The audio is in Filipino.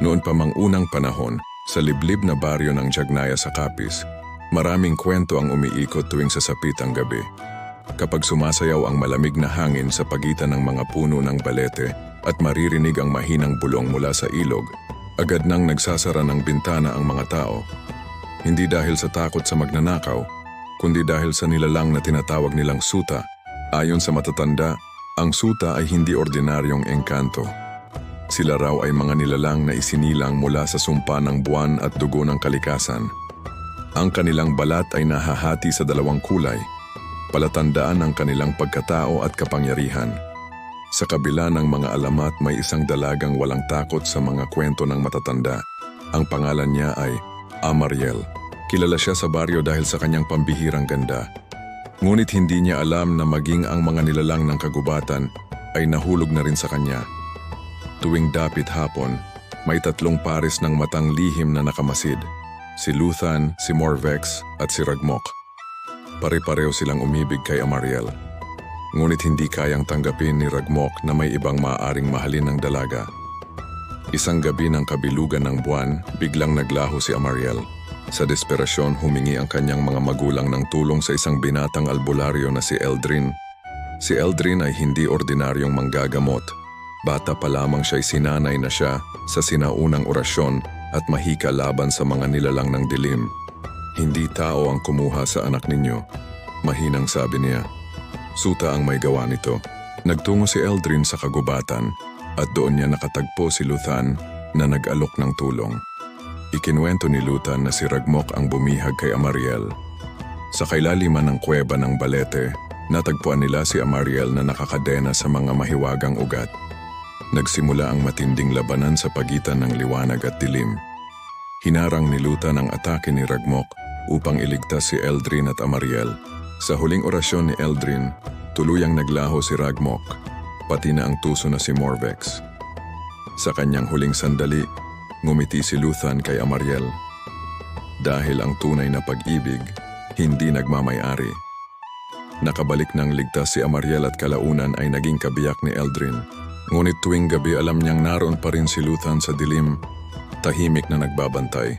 Noon pa mang unang panahon, sa liblib na baryo ng Jagnaya sa Capiz, maraming kwento ang umiikot tuwing sasapit ang gabi. Kapag sumasayaw ang malamig na hangin sa pagitan ng mga puno ng balete at maririnig ang mahinang bulong mula sa ilog, agad nang nagsasara ng bintana ang mga tao. Hindi dahil sa takot sa magnanakaw, kundi dahil sa nilalang na tinatawag nilang suta. Ayon sa matatanda, ang suta ay hindi ordinaryong engkanto. Sila raw ay mga nilalang na isinilang mula sa sumpa ng buwan at dugo ng kalikasan. Ang kanilang balat ay nahahati sa dalawang kulay, palatandaan ng kanilang pagkatao at kapangyarihan. Sa kabila ng mga alamat, may isang dalagang walang takot sa mga kwento ng matatanda. Ang pangalan niya ay Amariel. Kilala siya sa baryo dahil sa kanyang pambihirang ganda. Ngunit hindi niya alam na maging ang mga nilalang ng kagubatan ay nahulog na rin sa kanya. Tuwing dapit hapon, may 3 pares ng matang lihim na nakamasid. Si Luthan, si Morvex at si Ragmok. Pare-pareho silang umibig kay Amariel. Ngunit hindi kayang tanggapin ni Ragmok na may ibang maaaring mahalin ng dalaga. Isang gabi ng kabilugan ng buwan, biglang naglaho si Amariel. Sa desperasyon, humingi ang kanyang mga magulang ng tulong sa isang binatang albularyo na si Eldrin. Si Eldrin ay hindi ordinaryong manggagamot. Bata pa lamang siya'y sinanay na siya sa sinaunang orasyon at mahika laban sa mga nilalang ng dilim. Hindi tao ang kumuha sa anak ninyo, mahinang sabi niya. Suta ang may gawa nito. Nagtungo si Eldrin sa kagubatan at doon niya nakatagpo si Luthan na nag-alok ng tulong. Ikinuwento ni Luthan na si Ragmok ang bumihag kay Amariel. Sa kailaliman ng kuweba ng balete, natagpuan nila si Amariel na nakakadena sa mga mahiwagang ugat. Nagsimula ang matinding labanan sa pagitan ng liwanag at dilim. Hinarang ni Luthan ang atake ni Ragmok upang iligtas si Eldrin at Amariel. Sa huling orasyon ni Eldrin, tuluyang naglaho si Ragmok, pati na ang tuso na si Morvex. Sa kanyang huling sandali, ngumiti si Luthan kay Amariel. Dahil ang tunay na pag-ibig, hindi nagmamay-ari. Nakabalik ng ligtas si Amariel at kalaunan ay naging kabiyak ni Eldrin. Ngunit tuwing gabi alam niyang naroon pa rin si Luthan sa dilim, tahimik na nagbabantay.